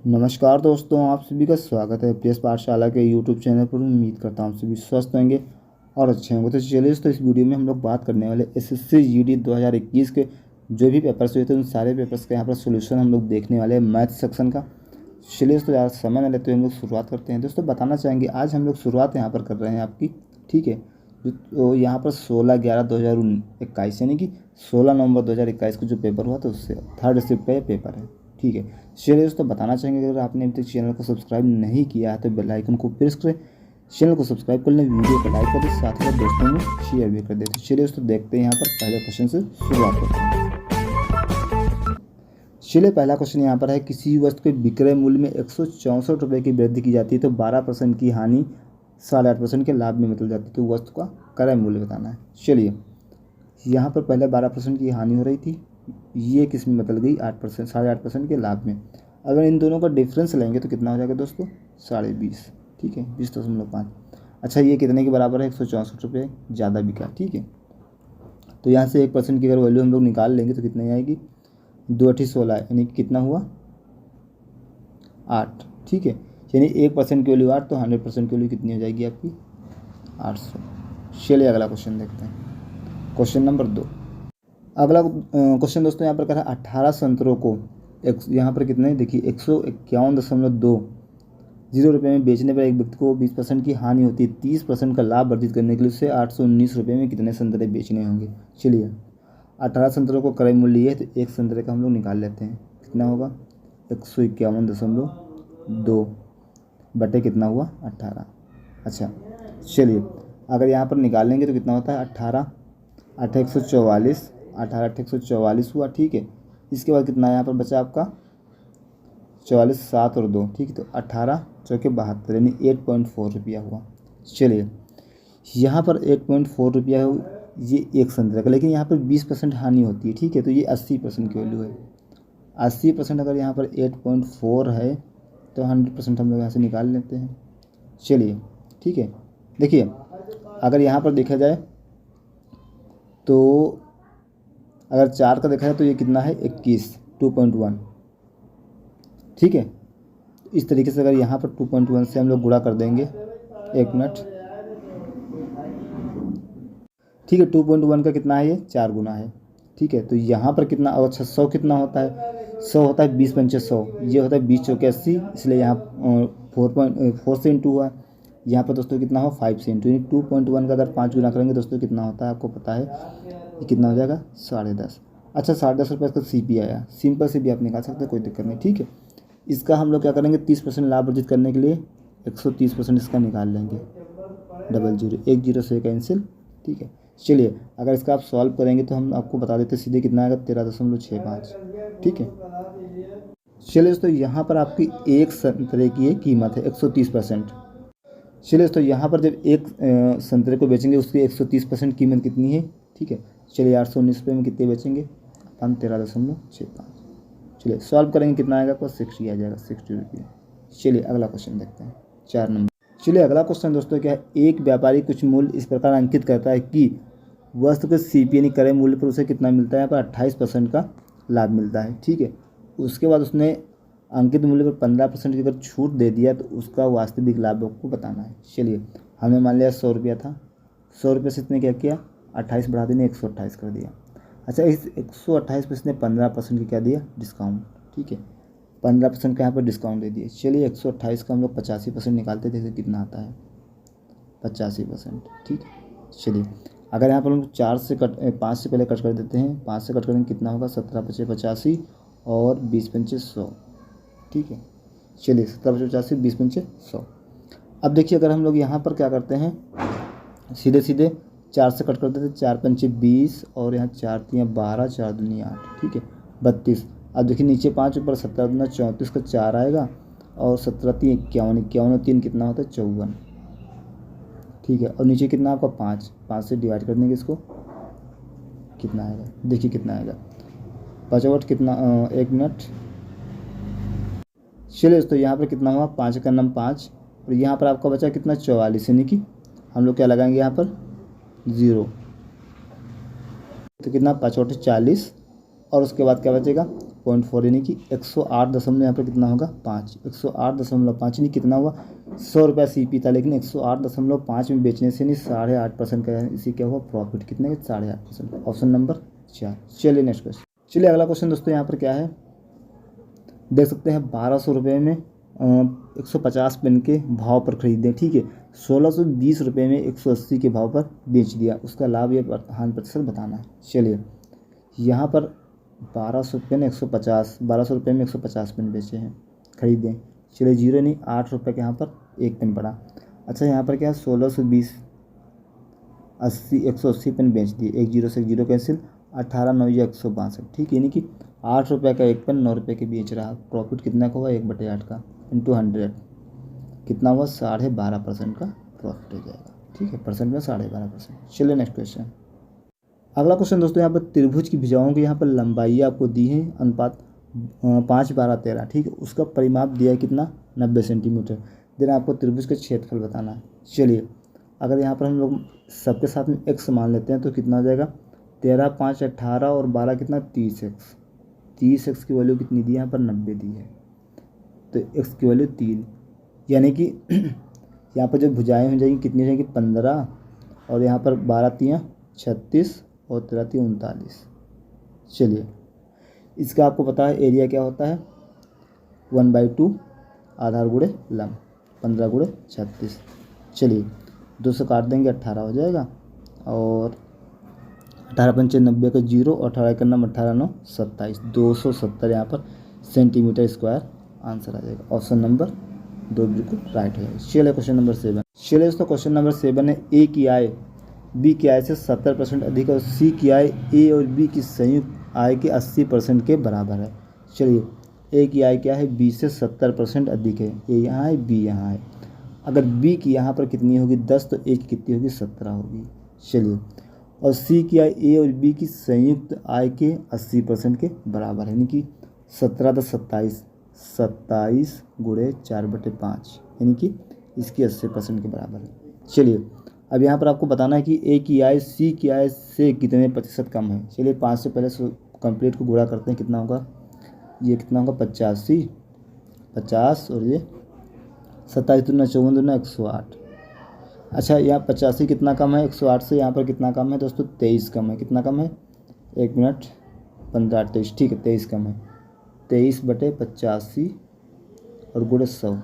नमस्कार दोस्तों, आप सभी का स्वागत है प्रेस पाठशाला के यूट्यूब चैनल पर। उम्मीद करता हूँ सभी स्वस्थ होंगे और अच्छे होंगे। तो चलिए इस वीडियो में हम लोग बात करने वाले एसएससी जीडी 2021 के जो भी पेपर्स हुए थे उन सारे पेपर्स का यहाँ पर सोल्यूशन हम लोग देखने वाले हैं मैथ सेक्शन का। चलिए दोस्तों ज़्यादा समय न लेते हुए हम लोग शुरुआत करते हैं। दोस्तों बताना चाहेंगे आज हम लोग शुरुआत यहाँ पर कर रहे हैं आपकी, ठीक है। तो यहाँ पर 16/11/2021 यानी कि 16 नवंबर 2021 को जो पेपर हुआ था उससे थर्ड शिफ्ट का ये पेपर है, ठीक है। चलिए दोस्तों बताना चाहेंगे अगर आपने अभी तक चैनल को सब्सक्राइब नहीं किया है तो बेल आइकन को प्रेस करें, चैनल को सब्सक्राइब कर लें, वीडियो को लाइक कर दें, साथ ही दोस्तों में शेयर भी कर दें। तो चलिए दोस्तों देखते हैं यहाँ पर पहले क्वेश्चन से शुरुआत करते हैं। चलिए पहला क्वेश्चन यहाँ पर है, किसी वस्तु के विक्रय मूल्य में 164 रुपये की वृद्धि की जाती है तो 12% की हानि 8.5% के लाभ में बदल जाती है। तो वस्तु का क्रय मूल्य बताना है। चलिए यहाँ पर पहले 12% की हानि हो रही थी, ये किस में बदल गई 8%, 8.5% के लाभ में। अगर इन दोनों का डिफरेंस लेंगे तो कितना हो जाएगा दोस्तों 20.5, ठीक है, 20.5। अच्छा ये कितने के बराबर है 164 रुपये ज़्यादा बिका, ठीक है। तो यहाँ से 1% की अगर वैल्यू हम लोग निकाल लेंगे तो कितनी आएगी 2 8 16, यानी कितना हुआ 8, ठीक है। यानी 1% की वैल्यू 8 तो 100% की वैल्यू कितनी हो जाएगी आपकी 800। चलिए अगला क्वेश्चन देखते हैं, क्वेश्चन नंबर 2। अगला क्वेश्चन दोस्तों यहाँ पर कह रहा है 18 संतरों को यहाँ पर कितने देखिए 151.20 रुपये में बेचने पर एक व्यक्ति को 20% की हानि होती है। 30% का लाभ अर्जित करने के लिए उसे 819 रुपये में कितने संतरे बेचने होंगे। चलिए 18 संतरों को क्रय मूल्य ये है तो एक संतरे का हम लोग निकाल लेते हैं, कितना होगा 151.2 बटे कितना हुआ 18। अच्छा चलिए अगर यहाँ पर निकालेंगे तो कितना होता है 18 8 144, 18 8 144 हुआ, ठीक है। इसके बाद कितना यहाँ पर बचा आपका 44 7 और 2, ठीक है। तो 18 चौके 72 यानी 8.4 रुपया हुआ। चलिए यहाँ पर 8.4 रुपया है ये एक संतरे का, लेकिन यहाँ पर 20% हानि होती है, ठीक है। तो ये 80% की वैल्यू है। 80% अगर यहाँ पर 8.4 है तो 100% हम लोग यहाँ से निकाल लेते हैं। चलिए ठीक है, देखिए अगर यहाँ पर देखा जाए तो अगर 4 का देखा जाए तो ये कितना है 21 2.1, ठीक है। इस तरीके से अगर यहाँ पर 2.1 से हम लोग गुणा कर देंगे, एक मिनट, ठीक है। 2.1 का कितना है ये 4 गुना है, ठीक है। तो यहाँ पर कितना, अच्छा 100 कितना होता है 100 होता है 20 पंचे 100, ये होता है 20 चौके 80, इसलिए यहाँ 4 से इंटू हुआ। यहाँ पर दोस्तों कितना हो 5 से इंटू, यानी 2.1 का अगर 5 गुना करेंगे दोस्तों कितना होता है आपको पता है, ये कितना हो जाएगा 10.5। अच्छा 10.5 रुपये इसका CP आया, सिंपल से भी आप निकाल सकते हैं, कोई दिक्कत नहीं, ठीक है। इसका हम लोग क्या करेंगे 30% लाभ अर्जित करने के लिए 130% इसका निकाल लेंगे, 00 1 0 से कैंसिल, ठीक है। चलिए अगर इसका आप सॉल्व करेंगे तो हम आपको बता देते सीधे कितना आएगा 13.65, ठीक है। चलिए दोस्तों यहाँ पर आपकी एक संतरे की कीमत है 130%। चलिए दोस्तों यहाँ पर जब एक संतरे को बेचेंगे उसकी 130% कीमत कितनी है, ठीक है। चलिए 819 रुपये में कितने बेचेंगे हम 13.65। चलिए सॉल्व करेंगे कितना आएगा आपको 60 आ जाएगा, 60 रुपये। चलिए अगला क्वेश्चन देखते हैं 4 नंबर। चलिए अगला क्वेश्चन दोस्तों क्या है, एक व्यापारी कुछ मूल्य इस प्रकार अंकित करता है कि वस्तु के CP यानी क्रय मूल्य पर उसे कितना मिलता है, यहाँ पर 28% का लाभ मिलता है, ठीक है। उसके बाद उसने अंकित मूल्य पर 15% की अगर छूट दे दिया तो उसका वास्तविक लाभ आपको बताना है। चलिए हमने मान लिया 100 रुपया था, 100 रुपये से इसने क्या किया 28 बढ़ा देने 128 कर दिया। अच्छा इस 128 पे इसने 15% की क्या दिया डिस्काउंट, ठीक है, 15% का यहाँ पर डिस्काउंट दे दिया। चलिए 128 का हम लोग 85% निकालते थे, कितना आता है 85%, ठीक है। चलिए अगर यहाँ पर हम 5 से पहले कट कर देते हैं, 5 से कट करेंगे कितना होगा 17 5 85 और 20 पंचे 100, ठीक है। चलिए 17 5 85 20 पंचे 100। अब देखिए अगर हम लोग यहाँ पर क्या करते हैं सीधे सीधे 4 से कट कर देते हैं, 4 पंचे 20 और यहाँ 4 3 12 4 दूनी 8, ठीक है 32। अब देखिए नीचे 5 ऊपर 17 दूना 34 का 4 आएगा और 17 3 51, 51 और 3 कितना होता है 54, ठीक है। और नीचे कितना आपका 5 से डिवाइड कर देंगे इसको, कितना आएगा देखिए कितना आएगा 5 कितना, एक मिनट। चलिए दोस्तों यहाँ पर कितना हुआ 5 का नाम 5 और यहाँ पर आपका बचा कितना 44, यानी कि हम लोग क्या लगाएंगे यहाँ पर 0, तो कितना 5 40 और उसके बाद क्या बचेगा 0.4 यानी कि 108 दशमलव यहाँ पर कितना होगा 5, 108.5 यानी कितना हुआ 100 रुपया CP था, लेकिन 108.5 में बेचने से नहीं 8.5% का इसी क्या हुआ प्रॉफिट कितने का 8.5%। Option number 4। चलिए नेक्स्ट क्वेश्चन। चलिए अगला क्वेश्चन दोस्तों यहाँ पर क्या है देख सकते हैं 1200 रुपये में 150 पेन के भाव पर खरीदें, ठीक है। 1620 रुपये में 180 के भाव पर बेच दिया, उसका लाभ या हानि प्रतिशत बताना है। चलिए यहाँ पर 1200 पेन 150, 1200 रुपये में 150 पेन बेचे हैं, खरीदें। चलिए 0 नहीं 8 रुपये के यहाँ पर एक पेन पड़ा। अच्छा यहाँ पर क्या 1620 80 180 पेन बेच दिए, 1 0 से 1 0 कैंसिल, 18 9 या 162, ठीक है। यानी कि 8 रुपये का एक पेन 9 रुपये के बेच रहा, प्रॉफिट कितना का हुआ 1/8 का इंटू 100 कितना हुआ 12.5% का प्रॉफिट हो जाएगा, ठीक है। परसेंट में 12.5%। चलिए नेक्स्ट क्वेश्चन। अगला क्वेश्चन दोस्तों यहाँ पर त्रिभुज की भुजाओं की यहाँ पर लंबाई आपको दी है अनुपात 5 12 13, ठीक है। उसका परिमाप दिया है कितना 90 सेंटीमीटर। देन आपको त्रिभुज का क्षेत्रफल बताना है। चलिए अगर यहाँ पर हम लोग सबके साथ में x मान लेते हैं तो कितना हो जाएगा 13 5 18 और 12 कितना 30x। 30x की वैल्यू कितनी दी है यहाँ पर 90 दी है, तो x की वैल्यू 3, यानी कि यहाँ पर जो भुजाएं हो जाएंगी कितनी हो जाएंगी 15 और यहाँ पर 12 3 36 और 13 3 39। चलिए इसका आपको पता है एरिया क्या होता है 1/2 आधार गुणे लंब 15 गुणे 36। चलिए 200 काट देंगे 18 हो जाएगा और 18 पंचे 90 का 0 और 18 का नाम 18 9 27 270 यहाँ पर सेंटीमीटर स्क्वायर आंसर आ जाएगा। ऑप्शन नंबर 2 बिल्कुल राइट है। चलिए क्वेश्चन नंबर 7। चलिए दोस्तों क्वेश्चन नंबर 7 है ए की आय बी की आय से 70% अधिक और सी की आय ए और बी की संयुक्त आय के 80% के बराबर है। चलिए ए की आय क्या है बी से 70% अधिक है, ए यहाँ है बी यहाँ है। अगर बी की यहाँ पर कितनी होगी 10 तो ए की कितनी होगी 17 होगी। चलिए और सी की आय ए और बी की संयुक्त आय के 80% के बराबर है, यानी कि 17 तो 27 27 गुणे 4/5 यानी कि इसकी 80% के बराबर है। चलिए अब यहाँ पर आपको बताना है कि ए की आय सी की आय से कितने प्रतिशत कम है। चलिए 5 से पहले कंप्लीट को गुणा करते हैं, कितना होगा ये कितना होगा 85 50 और ये 27 दूना 54 दूना 108। अच्छा यहाँ 85 कितना कम है 108 से, यहाँ पर कितना कम है दोस्तों 23 कम है। कितना कम है 1 मिनट 15 28, ठीक है 23 कम है 23/85 और गुणे 100,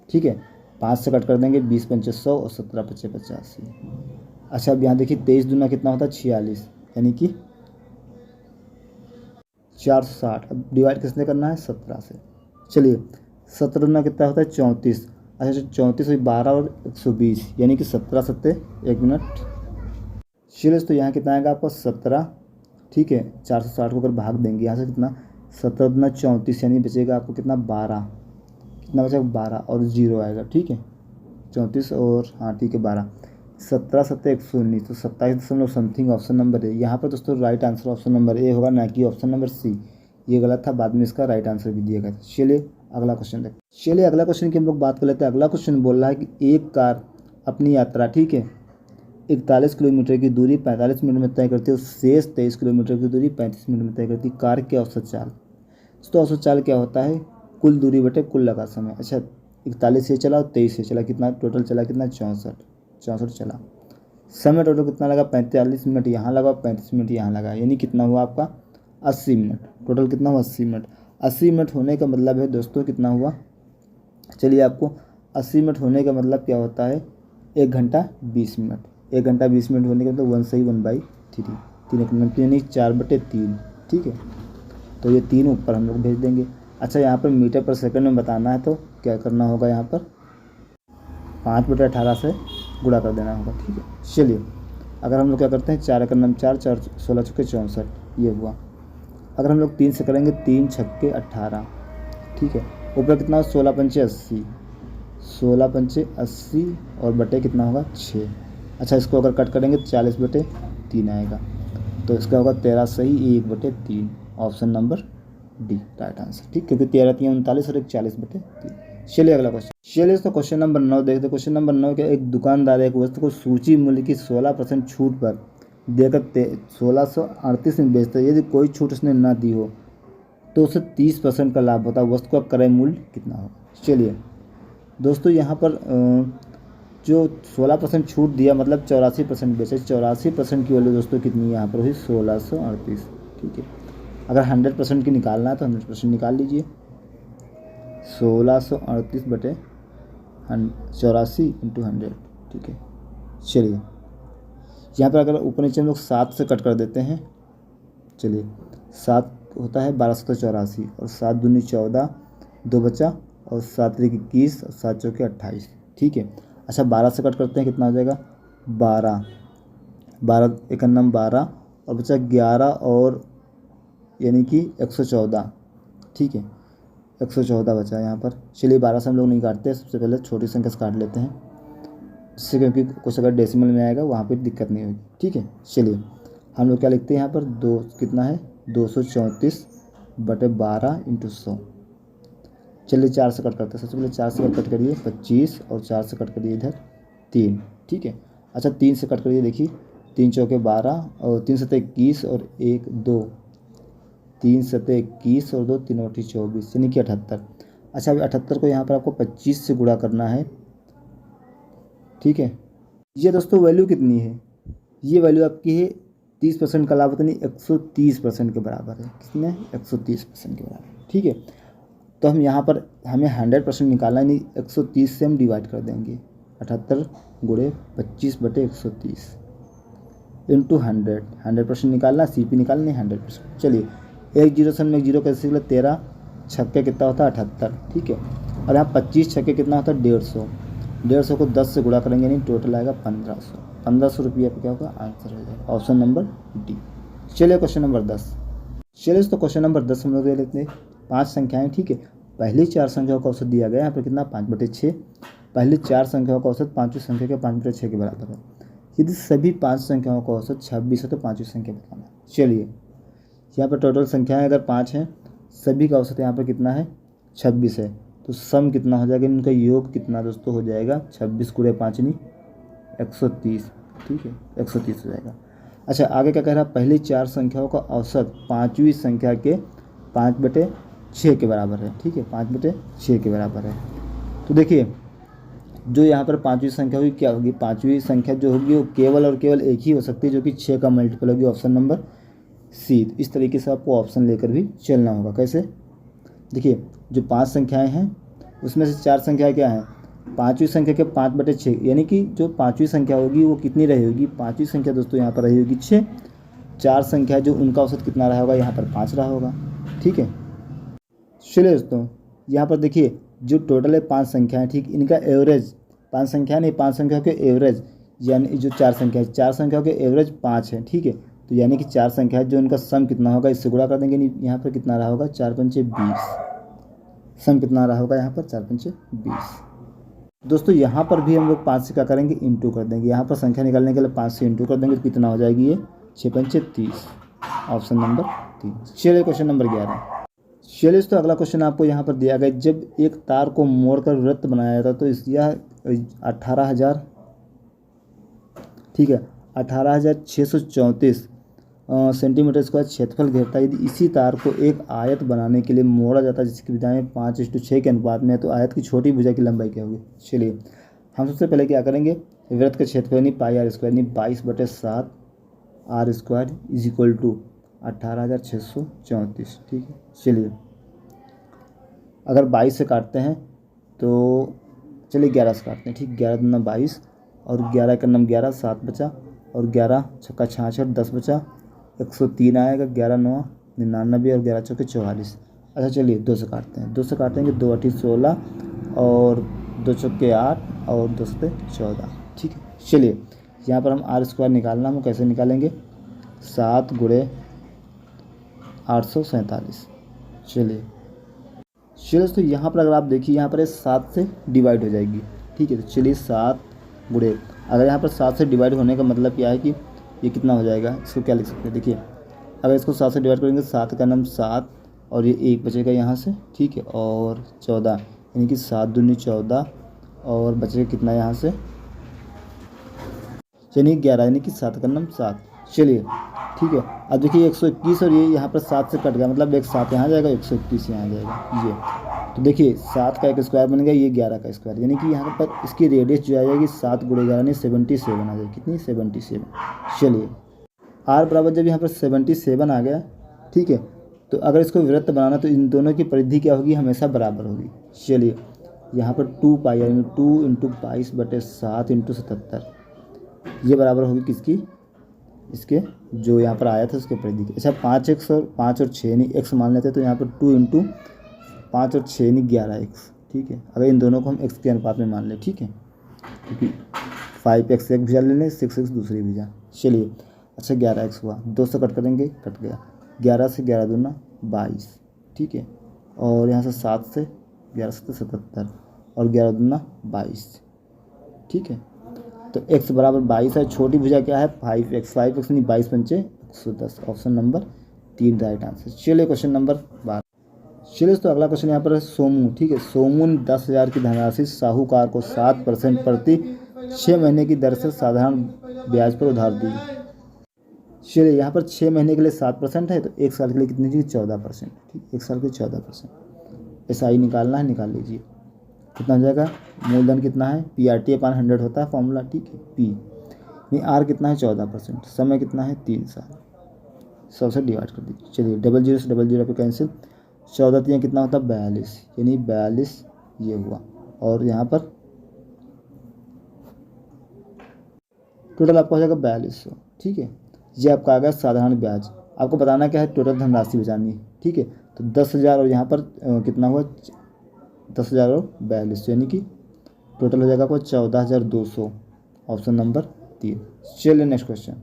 ठीक है। 5 से कट कर देंगे 20 पंचे 100 और 17 पंचे 85। अच्छा अब यहाँ देखिए 23 दूना कितना होता है 46 यानी कि 460। अब डिवाइड किसने करना है 17 से। चलिए 17 दूना कितना होता है 34। अच्छा 34 हुई 12 और 120 यानी कि 17 सत्ते 1 मिनट। चलिए तो यहाँ कितना आएगा आपको 17, ठीक है। 460 को अगर भाग देंगे यहाँ से कितना 17 दूना 34 यानी बचेगा आपको कितना 12, कितना बचेगा 12 और 0 आएगा, ठीक है। 34 और हाँ ठीक है 12 17 सत्ते 119 तो 27 दशमलव समथिंग ऑप्शन नंबर ए। यहाँ पर दोस्तों right answer option number A होगा, ना कि ऑप्शन नंबर सी। ये गलत था, बाद में इसका राइट आंसर भी दिया गया था। चलिए अगला क्वेश्चन देखते। चलिए अगला क्वेश्चन की हम लोग बात कर लेते हैं। अगला क्वेश्चन बोल रहा है कि एक कार अपनी यात्रा, ठीक है, 41 किलोमीटर की दूरी 45 मिनट में तय करती है और शेष 23 किलोमीटर की दूरी 35 मिनट में तय करती है। कार के औसत चाल, तो औसत चाल क्या होता है कुल दूरी बटे कुल लगा समय। अच्छा 41 से चला और 23 से चला, कितना टोटल चला कितना 64 चला। समय टोटल कितना लगा 45 मिनट यहाँ लगा 35 मिनट यहाँ लगा, यानी कितना हुआ आपका 80 मिनट। टोटल कितना हुआ 80 मिनट। 80 मिनट होने का मतलब है दोस्तों कितना हुआ, चलिए आपको 80 मिनट होने का मतलब क्या होता है 1 घंटा 20 मिनट। 1 घंटा 20 मिनट होने का मतलब 1 से ही 1/3 3 यानी 4/3, ठीक है। तो ये 3 ऊपर हम लोग भेज देंगे। अच्छा यहाँ पर मीटर पर सेकंड में बताना है तो क्या करना होगा, यहाँ पर 5/18 से गुणा कर देना होगा, ठीक है। चलिए अगर हम लोग क्या करते हैं 4 का नाम 4 4 16 छक्के 64 ये हुआ। अगर हम लोग 3 से करेंगे 3 छक्के 18, ठीक है। ऊपर कितना 16 पंचे 80 16 पंचे 80 और बटे कितना होगा 6। अच्छा इसको अगर कट करेंगे 40/3 आएगा, तो इसका होगा 13 सही 1/3 option number D right answer, ठीक, क्योंकि 13 3 39 और 1 40/3। चलिए अगला क्वेश्चन। चलिए तो क्वेश्चन नंबर 9 देखते। क्वेश्चन नंबर 9 के एक दुकानदार एक वस्तु को सूची मूल्य की 16% छूट पर देकर 1638 में बेचता है। यदि कोई छूट उसने ना दी हो तो उसे 30% का लाभ होता है, वस्तु का क्रय मूल्य कितना होगा। चलिए दोस्तों यहाँ पर जो 16% छूट दिया मतलब 84% बेचे, 84% की वैल्यू दोस्तों कितनी है यहाँ पर हुई 1638। ठीक है, अगर 100% की निकालना है तो 100% निकाल लीजिए, 1638 बटे 84 इंटू 100। ठीक है, चलिए यहाँ पर अगर ऊपर नीचे हम लोग 7 से कट कर देते हैं, चलिए 7 होता है 1284 और 7 दूनी 14, 2 बचा और 7 त्रिक 21 और 7 चौके 28। ठीक है, अच्छा 12 से कट करते हैं, कितना हो जाएगा 12, 12 एक अन्नम 12 और बचा 11 और यानी कि 114। ठीक है, 114 बचा यहाँ पर। चलिए 12 से हम लोग नहीं काटते, सबसे पहले छोटी संख्या से काट लेते हैं, जिससे क्योंकि कुछ अगर डेसिमल में आएगा वहाँ पे दिक्कत नहीं होगी। ठीक है, चलिए हम लोग क्या लिखते हैं यहाँ पर, दो कितना है 234 बटे 12 इंटू 100। चलिए 4 से कट करते हैं, सबसे पहले 4 से कट करिए 25 और 4 से कट करिए इधर 3। ठीक है, अच्छा 3 से कट करिए, देखिए 3 चौके 12 और 3 सत्ते 21 और 1 2, 3 सत्ते 21 और 2 3 बटे 24 यानी कि 78। अच्छा अभी 78 को यहाँ पर आपको 25 से गुणा करना है। ठीक है, ये दोस्तों वैल्यू कितनी है, ये वैल्यू आपकी है 30% का लाभ यानी 130% के बराबर है। कितने 130% के बराबर। ठीक है, तो हम यहाँ पर हमें 100% निकालना है, नहीं 130 से हम डिवाइड कर देंगे, 78 गुणे 25 बटे 130 इंटू 100% निकालना, CP निकालना है 100%। चलिए एक जीरो से हम एक जीरो कैसे निकले, 13 छक्के कितना होता है 78। ठीक है, और यहाँ 25 छक्के कितना होता है 150, 150 को 10 से गुणा करेंगे नहीं टोटल आएगा 1500, 1500 रुपये आपका क्या होगा आंसर हो जाएगा, ऑप्शन नंबर डी। चलिए क्वेश्चन नंबर 10। चलिए तो क्वेश्चन नंबर 10 हम लोग दे लेते हैं। 5 संख्याएं, ठीक है, पहली 4 संख्याओं का औसत दिया गया यहाँ पर कितना 5/6। पहली 4 संख्याओं का औसत पाँचवीं संख्या के 5/6 के बराबर है। यदि सभी 5 संख्याओं का औसत 26 है तो पाँचवीं संख्या बताना। चलिए यहाँ पर टोटल संख्याएं अगर 5 हैं, सभी का औसत यहाँ पर कितना है 26 है, तो सम कितना हो जाएगा, इनका योग कितना दोस्तों हो जाएगा 26 गुणे 5 नहीं 130। ठीक है, 130 हो जाएगा। अच्छा आगे क्या कह रहा है, पहली 4 संख्याओं का औसत पाँचवीं संख्या के 5/6 के बराबर है। ठीक है, 5/6 के बराबर है। तो देखिए जो यहाँ पर पाँचवीं संख्या होगी क्या होगी, पाँचवीं संख्या जो होगी वो केवल और केवल एक ही हो सकती है जो कि 6 का मल्टीपल होगी, ऑप्शन नंबर सी। इस तरीके से आपको ऑप्शन लेकर भी चलना होगा। कैसे, देखिए जो 5 संख्याएं हैं उसमें से 4 संख्याएं क्या हैं, पाँचवीं संख्या के 5/6 यानी कि जो पाँचवीं संख्या होगी वो कितनी रही होगी, पाँचवीं संख्या दोस्तों यहाँ पर रही होगी 6। 4 संख्या जो उनका औसत कितना रहा होगा, यहाँ पर 5 रहा होगा। ठीक है, चलिए दोस्तों यहाँ पर देखिए जो टोटल है 5 संख्याएं, ठीक, इनका एवरेज 5 संख्या नहीं 5 संख्या के एवरेज यानी जो 4 संख्या है 4 संख्याओं के एवरेज 5 है। ठीक है, तो यानी कि 4 संख्या है जो उनका सम कितना होगा, इससे गुणा कर देंगे, नहीं यहाँ पर कितना रहा होगा 4 पंचे 20, सम कितना रहा होगा यहाँ पर 4 पंचे 20। दोस्तों यहाँ पर भी हम लोग 5 से क्या करेंगे इंटू कर देंगे, यहाँ पर संख्या निकालने के लिए 5 से इंटू कर देंगे तो कितना हो जाएगी ये 6 पंचे 30, ऑप्शन नंबर 3। चलिए क्वेश्चन नंबर 11। चलिए तो अगला क्वेश्चन आपको यहाँ पर दिया गया, जब एक तार को मोड़कर वृत्त बनाया जाता तो इस यह 18,000, ठीक है 18,634 सेंटीमीटर स्क्वायर क्षेत्रफल घेरता है। यदि इसी तार को एक आयत बनाने के लिए मोड़ा जाता है जिसकी भुजाएं 5:6 के अनुपात में है तो आयत की छोटी भुजा की लंबाई क्या होगी। चलिए हम सबसे पहले क्या करेंगे, वृत्त का क्षेत्रफल यानी πr² यानी 22/7 r² इज इक्वल टू 18,634। ठीक है, चलिए अगर 22 से काटते हैं तो चलिए 11 से काटते हैं। ठीक, 11 दूना 22 और 11 का नम 11, 7 बचा और 11 छक्का 66, 10 बचा, 103 आएगा, 11 9 99 और 11 चौके 44। अच्छा चलिए 2 से काटते हैं, 2 से काटेंगे 2 8 16 और 2 चौके 8 और 2 सत्ते 14। ठीक है, चलिए यहाँ पर हम r² निकालना, हम कैसे निकालेंगे 7 गुणे 847। चलिए दोस्तों यहाँ पर अगर आप देखिए यहाँ पर 7 से डिवाइड हो जाएगी। ठीक है, तो चलिए 7 गुणे, अगर यहाँ पर 7 से डिवाइड होने का मतलब क्या है कि ये कितना हो जाएगा, इसको क्या लिख सकते हैं, देखिए अगर इसको 7 से डिवाइड करेंगे 7 का नाम 7 और ये 1 बचेगा यहाँ से। ठीक है, और 14 यानी कि 7 दूनी 14 और बचेगा कितना यहाँ से यानी 11 यानी कि 7 का नाम 7। चलिए ठीक है। अब देखिए 121 और ये यहाँ पर 7 से कट गया, मतलब एक 7 यहाँ जाएगा, 121 यहाँ जाएगा ये। तो देखिए 7 का एक स्क्वायर बन गया, ये 11 का स्क्वायर, यानी कि यहाँ पर इसकी रेडियस जो आ जाएगी 7 गुणे 11 यानी 77 आ जाएगी। कितनी? 77। चलिए आर बराबर जब यहाँ पर 77 आ गया, ठीक है, तो अगर इसको वृत्त बनाना तो इन दोनों की परिधि क्या होगी? हमेशा बराबर होगी। चलिए यहाँ पर 2 पाई यानी 2 इंटू 22/7 इंटू 77, ये बराबर होगी किसकी? इसके जो यहाँ पर आया था उसके परिधि की। अच्छा 5x और 5 और 6 यानी x मान लेते हैं, तो यहाँ पर 2 इंटू 5 और 6 यानी 11x, ठीक है। अगर इन दोनों को हम x के अनुपात में मान लें, ठीक है, क्योंकि 5x एक भुजा ले लें, 6x दूसरी भुजा। चलिए अच्छा 11x हुआ, 2 से कट करेंगे, कट गया, 11 से 11 दूना 22, ठीक है, और यहाँ से 7 से 11 से 77 और 11 दूना 22, ठीक है। तो x बराबर 22 है, छोटी भुजा क्या है? 5x यानी 22 पंचे 110, ऑप्शन नंबर 3 राइट आंसर। चलिए क्वेश्चन नंबर 12। चलिए तो अगला क्वेश्चन यहाँ पर है सोमू, ठीक है। सोमू ने 10,000 की धनराशि साहूकार को 7% प्रति 6 महीने की दर से साधारण ब्याज पर उधार दी। चलिए यहाँ पर 6 महीने के लिए 7% है, तो 1 साल के लिए कितनी चाहिए? 14%, ठीक, 1 साल के 14%। SI निकालना है, निकाल लीजिए। कितना हो जाएगा? मूलधन कितना है? PRT/100 होता है फॉर्मूला, ठीक है, P नहीं, R कितना है? 14%। समय कितना है? 3 साल। 100 से डिवाइड कर दीजिए। चलिए 00 से 00 पे कैंसिल, 14 3 कितना होता है? 42, यानी 42 ये हुआ, और यहाँ पर टोटल आपका हो जाएगा 4200, ठीक है। ये आपका आ गया साधारण ब्याज। आपको बताना क्या है? टोटल धनराशि बचानी है, ठीक है। तो 10,000 और यहाँ पर कितना हुआ? 10,000 और 42, यानी कि टोटल हो जाएगा आपको 14,200, ऑप्शन नंबर 3। चलिए नेक्स्ट क्वेश्चन।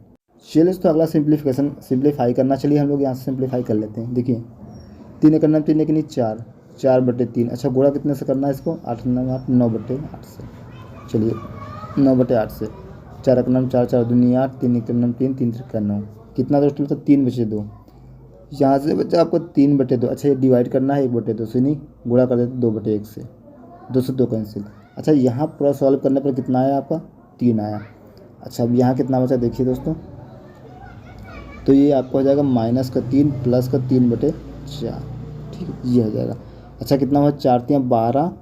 चलिए तो अगला सिंप्लीफाई करना, चलिए हम लोग यहाँ से सिंप्लीफाई कर लेते हैं। देखिए 3 करना, 3 के नहीं 4, 4/3। अच्छा गुणा कितने से करना है इसको? 8 9 9/8 से। चलिए 9/8 से। 4 का नाम 4 4 दूनी 8, 3 का नाम 3 3 का 9, कितना दोस्तों? तो 3/2। यहाँ से बच्चा आपको 3/2। अच्छा ये डिवाइड करना है 1/2 से, नहीं गुणा कर देते 2/1 से, 2 से 2 कैंसिल। अच्छा यहाँ पूरा सॉल्व करने पर कितना आया आपका? 3 आया। अच्छा अब यहाँ कितना बचा देखिए दोस्तों, तो ये आपको हो जाएगा -3 + 3/4, ठीक है, ये हो जाएगा। अच्छा कितना हुआ? 4 3 12,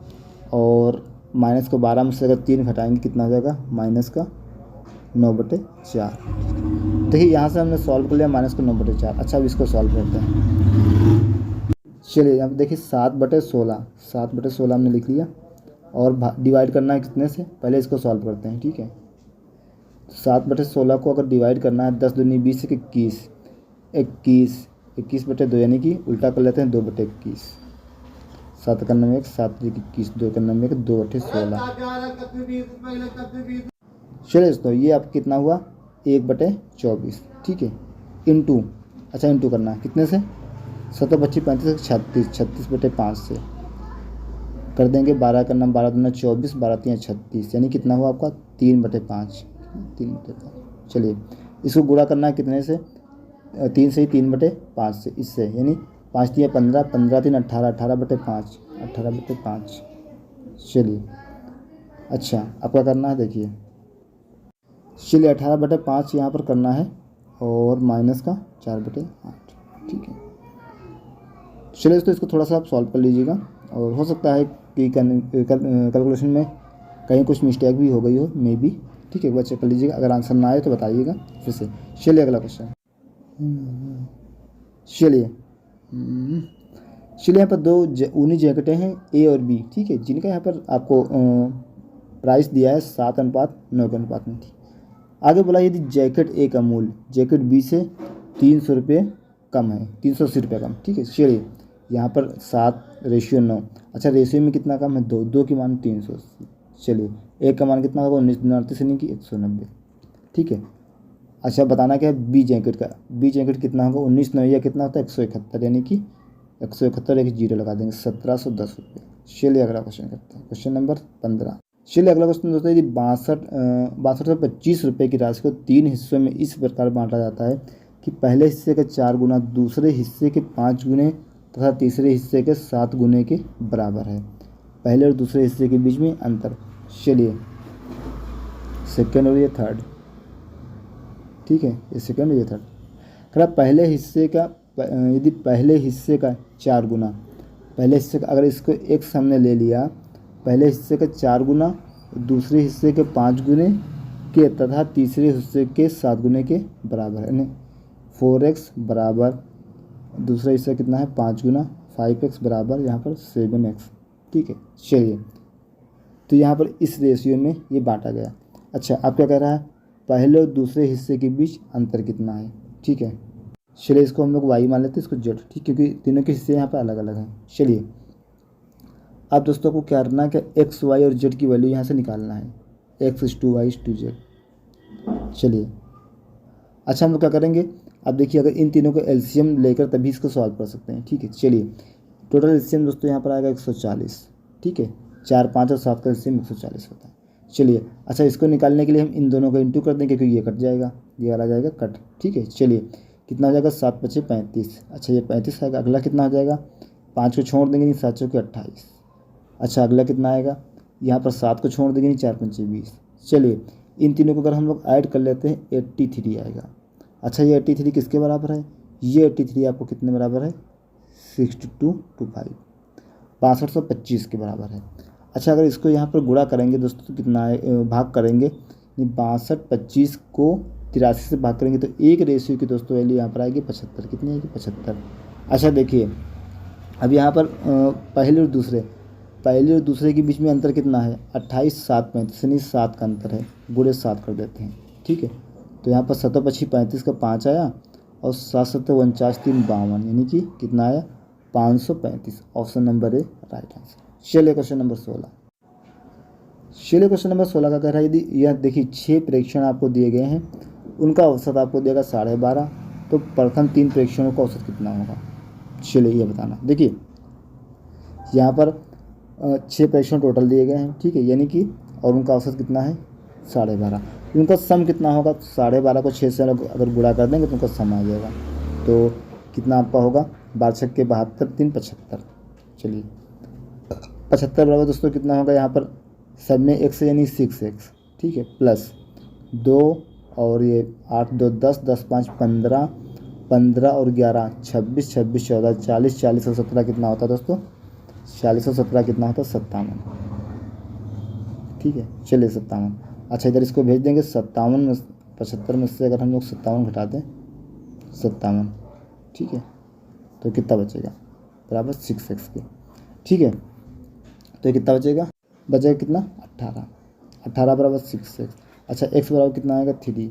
और -12 में से अगर 3 घटाएंगे कितना हो जाएगा? -9/4। देखिए यहाँ से हमने सॉल्व कर लिया -9/4। अच्छा अब इसको सॉल्व करते हैं। चलिए यहाँ पे देखिए 7/16, 7/16 हमने लिख लिया, और डिवाइड करना है कितने से? पहले इसको सॉल्व करते हैं, ठीक है। 7/16 को अगर डिवाइड करना है, 10 दूनी 20 से 21, 21/2 यानी कि उल्टा कर लेते हैं 2/21। 7 का नाम 1, 7 21, 2 का नाम 1, 2/16। चलिए दोस्तों ये आपका कितना हुआ? 1/24, ठीक है, इंटू, अच्छा इंटू करना है कितने से? 7 25 35 36, 36/5 से कर देंगे। 12 का नाम 12 दूना 24, 12 3 36, यानी कितना हुआ आपका? 3/5, 3/5। चलिए इसको गुणा करना है कितने से? 3 से ही 3/5 से, इससे यानी 5 3 15, 15 3 18, 18/5, 18/5। चलिए अच्छा आपका करना है, देखिए चलिए 18/5 यहाँ पर करना है, और माइनस का 4/8, ठीक है। चलिए तो इसको थोड़ा सा आप सॉल्व कर लीजिएगा, और हो सकता है कि कैलकुलेशन में कहीं कुछ मिस्टेक भी हो गई हो, मे बी, ठीक है, एक बार चेक कर लीजिएगा। अगर आंसर ना आए तो बताइएगा फिर से। चलिए अगला क्वेश्चन। चलिए यहाँ पर 2 ऊनी जैकेटें हैं A और B, ठीक है, जिनका यहाँ पर आपको प्राइस दिया है 7:9 के अनुपात में थी। आगे बोला यदि जैकेट A का मूल्य जैकेट B से 300 रुपये कम है, 380 रुपये कम, ठीक है। चलिए यहाँ पर 7:9। अच्छा रेशियो में कितना कम है? 2, 2 की मान 380। चलिए एक का मान कितना होगा? 19 यानी कि 190, ठीक है। अच्छा बताना क्या है? बी जैकेट का, बी जैकेट कितना होगा? 19 9 कितना होता है? 171, यानी कि 171 एक 0 लगा देंगे, 1710 रुपये। चलिए अगला क्वेश्चन करते हैं, क्वेश्चन नंबर 15। चलिए अगला क्वेश्चन दोस्तों, यदि 62 रुपये की राशि को 3 हिस्सों में इस प्रकार बांटा जाता है कि पहले हिस्से के 4 गुना, दूसरे हिस्से के 5 गुने तथा तीसरे हिस्से के 7 गुने के बराबर है। पहले और दूसरे हिस्से के बीच में अंतर। चलिए सेकेंड और ये थर्ड, ठीक है, ये सेकंड ये थर्ड। कह रहा पहले हिस्से का यदि पहले हिस्से का 4 गुना, पहले हिस्से का अगर इसको x हमने ले लिया, पहले हिस्से का 4 गुना, दूसरे हिस्से के 5 गुने के तथा तीसरे हिस्से के 7 गुने के बराबर है, यानी 4x बराबर दूसरा हिस्सा कितना है 5 गुना 5x बराबर यहाँ पर 7x। ठीक है, चलिए तो यहाँ पर इस रेशियो में ये बांटा गया। अच्छा, अब क्या कह रहा है, पहले और दूसरे हिस्से के बीच अंतर कितना है। ठीक है, चलिए इसको हम लोग y मान लेते हैं, इसको z, ठीक, क्योंकि तीनों के हिस्से यहाँ पर अलग अलग हैं। चलिए अब दोस्तों को क्या करना है कि x, y और z की वैल्यू यहाँ से निकालना है, x is to y is to z। चलिए अच्छा, हम लोग क्या करेंगे, अब देखिए अगर इन तीनों को एलसीएम लेकर तभी इसको सॉल्व कर सकते हैं। ठीक है, चलिए टोटल एलसीएम दोस्तों यहाँ पर आएगा 140। ठीक है, 4, 5 और 7 का एलसीएम 140 होता है। चलिए अच्छा, इसको निकालने के लिए हम इन दोनों को इंटू कर देंगे क्योंकि ये कट जाएगा, ये वाला जाएगा कट। ठीक है, चलिए कितना हो जाएगा 7 × 5 = 35। अच्छा, ये 35 आएगा। अगला कितना हो जाएगा, 5 को छोड़ देंगे नहीं, 7 × 4 = 28। अच्छा, अगला कितना आएगा, यहाँ पर 7 को छोड़ देंगे नहीं, 4 × 5 = 20। चलिए इन तीनों को अगर हम लोग ऐड कर लेते हैं 83 आएगा। अच्छा, ये 83 किसके बराबर है, ये 83 आपको कितने बराबर है 6225, 6225 के बराबर है। अच्छा, अगर इसको यहाँ पर गुणा करेंगे दोस्तों तो कितना है, भाग करेंगे 6225 को 83 से भाग करेंगे तो एक रेशियो की दोस्तों वैल्यू यहाँ पर आएगी 75। कितनी आएगी 75। अच्छा देखिए अब यहाँ पर पहले और दूसरे के बीच में अंतर कितना है 28, 7, 35, यानी 7 का अंतर है, गुणे 7 कर देते हैं। ठीक है, तो यहाँ पर 7 × 5 = 35 का 5 आया और 7 × 7 = 49, 3 = 52, यानी कि कितना आया 535। Option number A right answer. चलिए क्वेश्चन नंबर 16। चलिए क्वेश्चन नंबर 16 का कह रहा है यदि यह देखिए 6 प्रेक्षण आपको दिए गए हैं, उनका औसत आपको देगा 12.5, तो प्रथम 3 प्रेक्षणों का औसत कितना होगा। चलिए ये बताना। देखिए यहाँ पर 6 प्रेक्षण टोटल दिए गए हैं। ठीक है, यानी कि और उनका औसत कितना है 12.5। उनका सम कितना होगा, 12.5 को 6 से अगर गुणा कर देंगे तो उनका सम आ जाएगा। तो कितना आपका होगा 12 × 6 = 72, 3 = 75। चलिए 75 बराबर दोस्तों कितना होगा, यहाँ पर सब में x यानी 6x। ठीक है, प्लस 2 और ये 8, 2, 10, 10, 5, 15, 15 और 11, 26, 26, 14, 40, 40 और 17 कितना होता है दोस्तों 40 और 17 कितना होता है 57। ठीक है, चलिए 57। अच्छा, इधर इसको भेज देंगे 57 में 75 में से अगर हम लोग 57 घटा दें 57। ठीक है, तो कितना बचेगा बराबर 6x के। ठीक है, तो कितना बचेगा कितना 18 बराबर 6x। अच्छा, x बराबर कितना आएगा 3।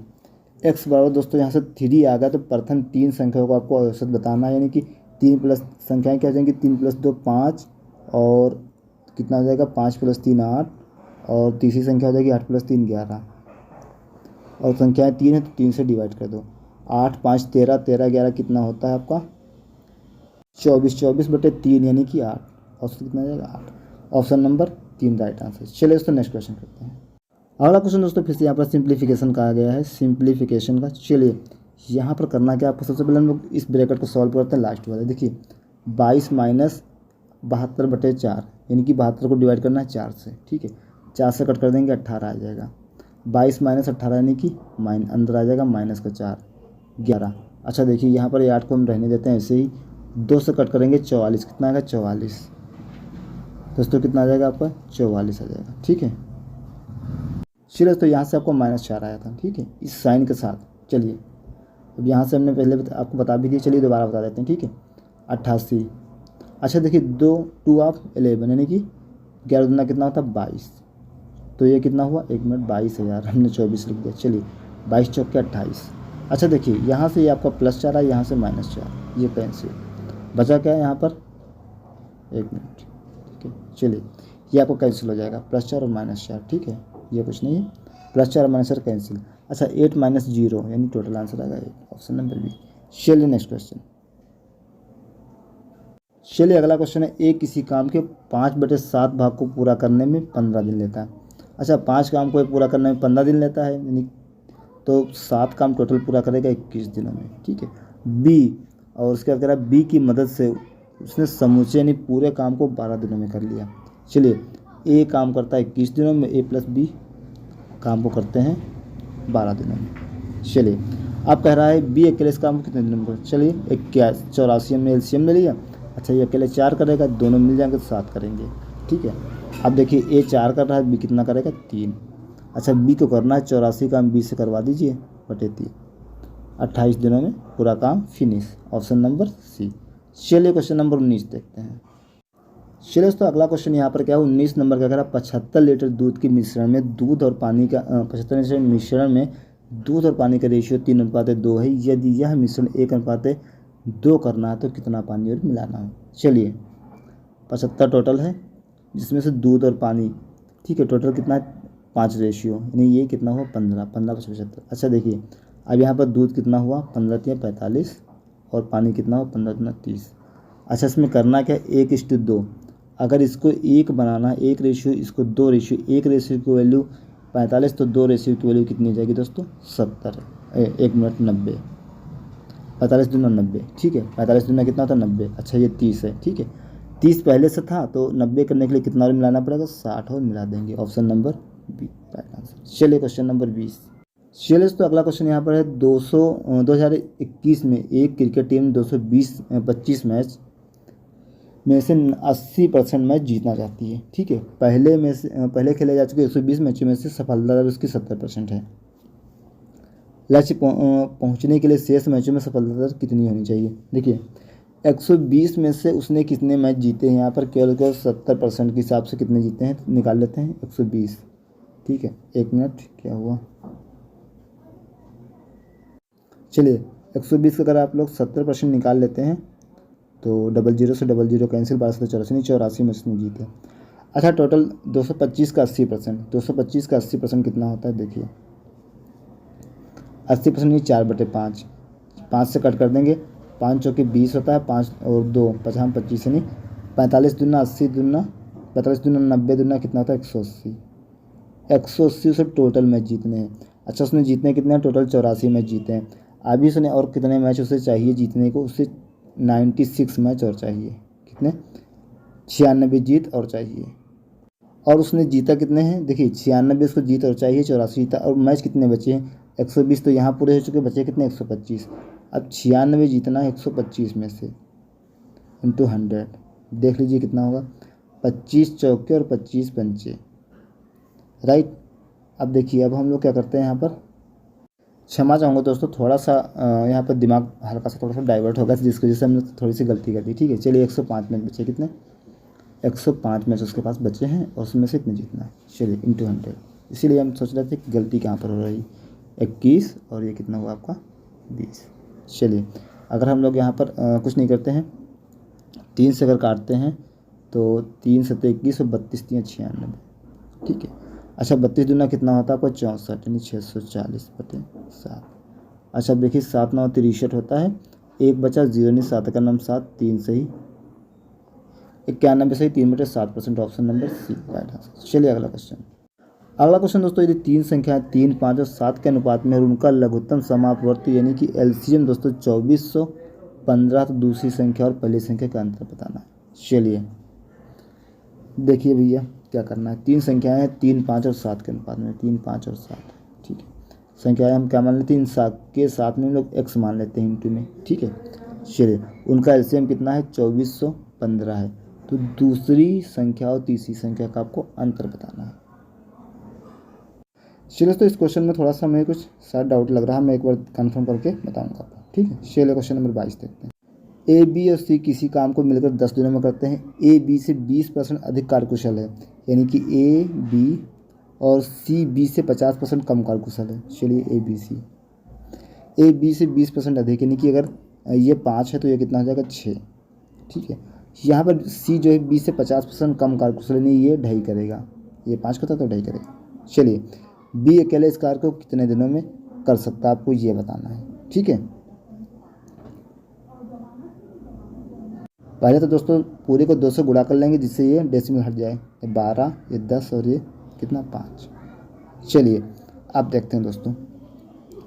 x बराबर दोस्तों यहाँ से 3 आ गया तो प्रथम 3 संख्याओं को आपको औसत बताना है, यानी कि 3 प्लस संख्याएँ क्या हो जाएंगी 3 + 2 = 5 और कितना हो जाएगा 5 + 3 = 8 और तीसरी संख्या हो जाएगी 8 + 3 = 11 और संख्याएँ 3 है तो 3 से डिवाइड कर दो। 8, 5, 13, 13, 11 कितना होता है आपका 24, 24/3 यानी कि 8। ऑप्शन कितना आ जाएगा 8। Option number 3 right answer. चलिए दोस्तों नेक्स्ट क्वेश्चन करते हैं। अगला क्वेश्चन दोस्तों फिर से यहाँ पर सिंप्लीफिकेशन कहा गया है, सिंप्लीफिकेशन का। चलिए यहाँ पर करना क्या आपको, सबसे पहले हम लोग इस ब्रैकेट को सॉल्व करते हैं लास्ट वाले। देखिए 22 - 72/4 यानी कि 72 को डिवाइड करना है 4 से। ठीक है, 4 से कट कर देंगे 18 आ जाएगा। 22 - 18 यानी कि अंदर आ जाएगा -4 11। अच्छा देखिए यहाँ पर 8 को हम रहने देते हैं ऐसे ही, 2 से कट करेंगे 44, कितना आएगा 44 दोस्तों, कितना आ जाएगा आपका 44 आ जाएगा। ठीक है, चलिए तो यहाँ से आपको -4 आया था। ठीक है, इस साइन के साथ। चलिए अब यहाँ से हमने पहले आपको बता भी दिया, चलिए दोबारा बता देते हैं। ठीक है, 88। अच्छा देखिए 2 ऑफ 11 यानी कि 11 दूना कितना होता है 22, तो ये कितना हुआ 1 मिनट 22,000, हमने 24 लिख दिया। चलिए 22 × 4 = 28। अच्छा देखिए यहाँ से ये आपका +4 है, यहाँ से -4, ये कैंसिल, बचा क्या है यहाँ पर 1 मिनट। ठीक है, चलिए ये आपको कैंसिल हो जाएगा +4 और -4। ठीक है, ये कुछ नहीं है, +4 और -4 कैंसिल। अच्छा 8 - 0 यानी टोटल आंसर आएगा 8। Option number B. चलिए नेक्स्ट क्वेश्चन। चलिए अगला क्वेश्चन है, एक किसी काम के 5/7 भाग को पूरा करने में 15 दिन लेता है। अच्छा 5 काम को पूरा करने में 15 दिन लेता है, यानी तो 7 काम टोटल पूरा करेगा 21 दिनों में। ठीक है, बी और उसके बाद कह रहा है बी की मदद से उसने समूचे यानी पूरे काम को 12 दिनों में कर लिया। चलिए ए काम करता है 21 दिनों में, ए + बी काम को करते हैं 12 दिनों में। चलिए आप कह रहा है बी अकेले इस काम को कितने दिनों में करेगा। चलिए 84 हमने एलसीएम ले लिया। अच्छा ये अकेले 4 करेगा, दोनों मिल जाएंगे तो 7 करेंगे। ठीक है, अब देखिए ए 4 कर रहा है, बी कितना करेगा 3। अच्छा बी को करना है 84 काम बी से करवा दीजिए बटे 3, 28 दिनों में पूरा काम फिनिश। ऑप्शन नंबर सी। चलिए क्वेश्चन नंबर 19 देखते हैं। चलिए दोस्तों अगला क्वेश्चन यहाँ पर क्या है 19 नंबर का कह रहा है 75 लीटर दूध के मिश्रण में दूध और पानी का 75 लीटर मिश्रण में दूध और पानी का रेशियो 3:2 है। यदि यह मिश्रण 1:2 करना है तो कितना पानी और मिलाना है। चलिए 75 टोटल है जिसमें से दूध और पानी, ठीक है, टोटल कितना है 5 रेशियो, यानी ये कितना हुआ 15, 15 + 75। अच्छा देखिए अब यहाँ पर दूध कितना हुआ 15 × 45 और पानी कितना हुआ 15 × 30। अच्छा इसमें करना क्या 1:2। अगर इसको 1 बनाना, 1 रेशियो, इसको 2 रेशियो, 1 रेशियो की वैल्यू 45 तो 2 रेशियो की वैल्यू कितनी हो जाएगी दोस्तों 70, 1 मिनट 90, 45 दूना 90, ठीक है, 45 दूना कितना होता है 90। अच्छा ये 30 है, ठीक है, 30 पहले से था तो 90 करने के लिए कितना और मिलाना पड़ेगा 60 और मिला देंगे। Option number B right answer. चलिए क्वेश्चन नंबर 20। चलिए तो अगला क्वेश्चन यहाँ पर है 2021 में एक क्रिकेट टीम 25 मैच में से 80% मैच जीतना चाहती है। ठीक है, पहले खेले जा चुके 120 मैचों में से सफलता दर उसकी 70% है। लक्ष्य पहुंचने के लिए शेष मैचों में सफलता दर कितनी होनी चाहिए। देखिए 120 में से उसने कितने मैच जीते हैं, यहाँ पर केवल 70% के हिसाब से कितने जीते हैं निकाल लेते हैं 120। ठीक है, 1 मिनट क्या हुआ, चलिए 120 का अगर आप लोग 70% निकाल लेते हैं तो 00 से 00 कैंसिल, 12 में उसने जीते। अच्छा टोटल 225 का 80%, 225 का 80% कितना होता है देखिए 80% ये 4/5, 5 से कट कर देंगे, 5 चौके 20 होता है, 5 और 2 50 25 यानी 45 दूना 80 दूना 45 दूना 90 दूना कितना होता है 180। 180 से टोटल मैच जीतने हैं। अच्छा उसने जीतने कितने हैं टोटल 84 मैच जीते हैं। अभी उसने और कितने मैच उसे चाहिए जीतने को, उससे 96 मैच और चाहिए, कितने 96 जीत और चाहिए। और उसने जीता कितने हैं देखिए 96 उसको जीत और चाहिए, 84 जीता और मैच कितने बचे हैं 120 तो यहाँ पूरे हो चुके, बचे कितने 125। अब 96 जीतना है 125 में से इंटू 100, देख लीजिए कितना होगा 25 चौके और 25 पंचे, राइट। अब देखिए अब हम लोग क्या करते हैं यहाँ पर, क्षमा चाहूँगा दोस्तों थोड़ा सा यहाँ पर दिमाग हल्का सा थोड़ा सा डाइवर्ट होगा जिसकी वजह से हमने थोड़ी सी गलती कर दी। ठीक है, चलिए 105 मैच बचे, कितने 105 मैच उसके पास बचे हैं और उसमें से इतने जीतना है। चलिए इंटू 100, इसीलिए हम सोच रहे थे कि गलती कहाँ पर हो रही, 21 और ये कितना हुआ आपका 20। चलिए अगर हम लोग यहाँ पर कुछ नहीं करते हैं, 3 से अगर काटते हैं तो 3 × 7 = 21 और 32 × 3 = 96। ठीक है, अच्छा 32 दूना कितना होता है आपको 64 यानी 640/7। अच्छा देखिए 7 9 63 होता है, 1 बचा 0 नहीं 7 का नाम 7, 3 सही 91 सही 3/7%। Option number C right answer. चलिए अगला क्वेश्चन दोस्तों, यदि 3 संख्याएं 3, 5 और 7 के अनुपात में और उनका लघुत्तम समापवर्ती यानी कि एलसीएम दोस्तों 2415 तो दूसरी संख्या और पहली संख्या का अंतर बताना है। चलिए देखिए भैया क्या करना है, 3 संख्याएं हैं 3, 5 और 7 के अनुपात में, 3, 5 और 7। ठीक है, संख्याएं हम क्या मान लेते हैं, इन 7 के साथ में हम लोग x मान लेते हैं इंटू में। ठीक है, चलिए उनका एलसीएम कितना है 2415 है, तो दूसरी संख्या और तीसरी संख्या का आपको अंतर बताना है। चलिए तो इस क्वेश्चन में थोड़ा सा मुझे कुछ शायद डाउट लग रहा है, मैं एक बार कंफर्म करके बताऊंगा आपको। ठीक है, चलिए क्वेश्चन नंबर 22 देखते हैं। ए बी और सी किसी काम को मिलकर 10 दिनों में करते हैं। ए बी से 20% अधिक कार्यकुशल है, यानी कि ए बी और सी बी से 50% कम कार्यकुशल है। चलिए ए बी से 20% अधिक, यानी कि अगर ये 5 है तो ये कितना हो जाएगा 6। ठीक है, यहाँ पर सी जो है बी से 50% कम कार्यकुशल यानी ये ढाई करेगा, ये 5 का था तो ढाई करेगा। चलिए बी अकेले इस कार्य को कितने दिनों में कर सकता है आपको ये बताना है। ठीक है, पहले तो दोस्तों पूरे को 2 से गुणा कर लेंगे जिससे ये डेसिमल हट जाए, 12 ये 10 और ये कितना 5। चलिए आप देखते हैं दोस्तों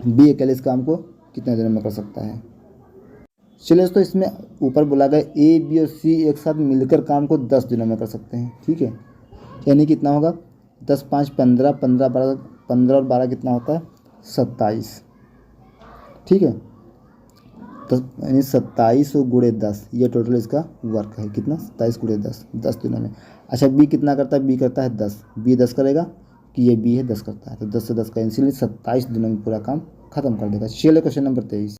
बी अकेले इस काम को कितने दिनों में कर सकता है। चलिए दोस्तों इसमें ऊपर बोला गया ए बी और सी एक साथ मिलकर काम को 10 दिनों में कर सकते हैं। ठीक है, यानी कितना होगा 10 5 15, 15 12 15 और 12 कितना होता है 27। ठीक है। तो यानी 2700 गुणे 10, ये टोटल इसका वर्क है कितना, 27 गुणे 10, 10 दिनों में। अच्छा बी कितना करता है, बी करता है 10, बी 10 करेगा कि ये बी है 10 करता है, तो 10 से 10 का कैंसिल, 27 दिनों में पूरा काम खत्म कर देगा। चलिए क्वेश्चन नंबर 23।